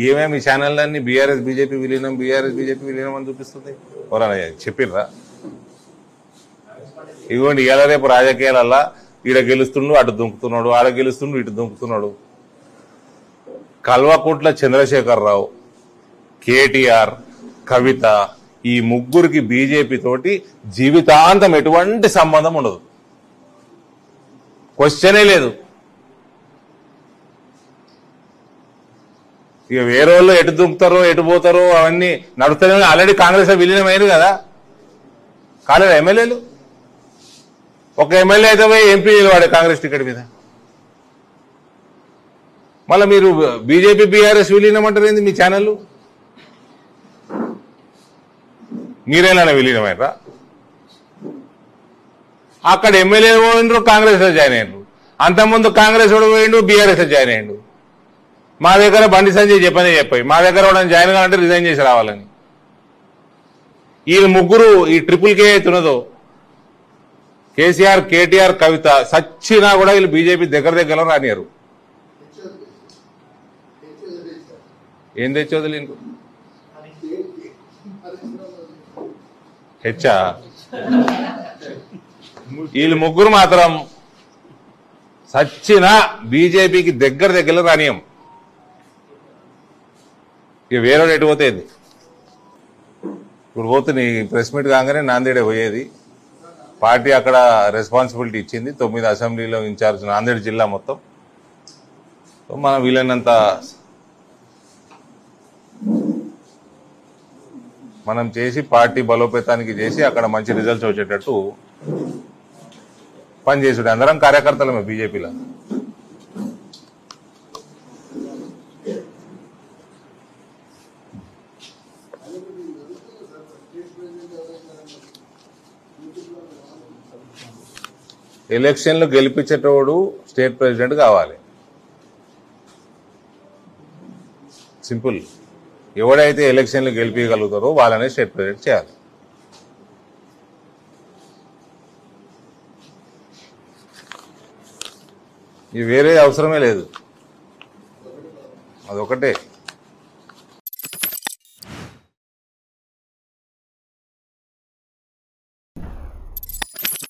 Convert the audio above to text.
ఏమేమి ఈ ఛానళ్ళన్నీ BRS BJP విలీనం అని చూపిస్తుంది. ఎవరన్నా చెప్పిర్రా? ఇదిగోండి ఇలా రేపు రాజకీయాలల్లా ఈడ గెలుస్తుండు అటు దుంకుతున్నాడు, ఆడ గెలుస్తుండు ఇటు దుంకుతున్నాడు. కల్వకుంట్ల చంద్రశేఖరరావు, కేటీఆర్, కవిత ఈ ముగ్గురికి బీజేపీ తోటి జీవితాంతం ఎటువంటి సంబంధం ఉండదు. క్వశ్చనే లేదు. ఇక వేరే వాళ్ళు ఎటు దుంకుతారో ఎటు పోతారో అవన్నీ నడుస్తూనే. ఆల్రెడీ కాంగ్రెస్ విలీనమైంది కదా, కాలేదు ఎమ్మెల్యేలు. ఒక ఎమ్మెల్యే అయితే పోయి ఎంపీ నిలవాడే కాంగ్రెస్ టికెట్ మీద. మళ్ళీ మీరు బీజేపీ బీఆర్ఎస్ విలీనం అంటారు ఏంది? మీ ఛానళ్ళు మీరేనా విలీనమైనరా? అక్కడ ఎమ్మెల్యే పోయిండ్రు, కాంగ్రెస్ లో జాయిన్ అయ్యిండ్రు. అంతకుముందు కాంగ్రెస్ వాడు పోయిండు, బీఆర్ఎస్ లో జాయిన్ అయ్యిండు. మా దగ్గర బండి సంజయ్ చెప్పాయి మా దగ్గర కూడా జాయిన్ కావాలంటే రిజైన్ చేసి రావాలని. వీళ్ళు ముగ్గురు ఈ ట్రిపుల్ కే అవుతున్నదో కేసీఆర్, కేటీఆర్, కవిత సచ్చినా కూడా వీళ్ళు బీజేపీ దగ్గర రానియరు. ఏం తెచ్చోదు ఇంకో హెచ్చా. వీళ్ళు ముగ్గురు మాత్రం సచ్చినా బీజేపీకి దగ్గర రానియం. ఇక వేరే ఎటు పోతేది. ఇప్పుడు పోతుంది ప్రెస్ మీట్ కాగానే నాందేడే పోయేది. పార్టీ అక్కడ రెస్పాన్సిబిలిటీ ఇచ్చింది. 9 అసెంబ్లీలో ఇన్ఛార్జ్ నాందేడ్ జిల్లా మొత్తం. మనం వీలైనంత మనం చేసి పార్టీ బలోపేతానికి చేసి అక్కడ మంచి రిజల్ట్స్ వచ్చేటట్టు పనిచేసుడు. అందరం కార్యకర్తలమే బీజేపీలో. ఎలక్షన్లు గెలిపించేటోడు స్టేట్ ప్రెసిడెంట్ కావాలి. సింపుల్. ఎవడైతే ఎలక్షన్లు గెలిపించగలుగుతారో వాళ్ళనే స్టేట్ ప్రెసిడెంట్ చేయాలి. ఇది వేరే అవసరమే లేదు, అదొకటే.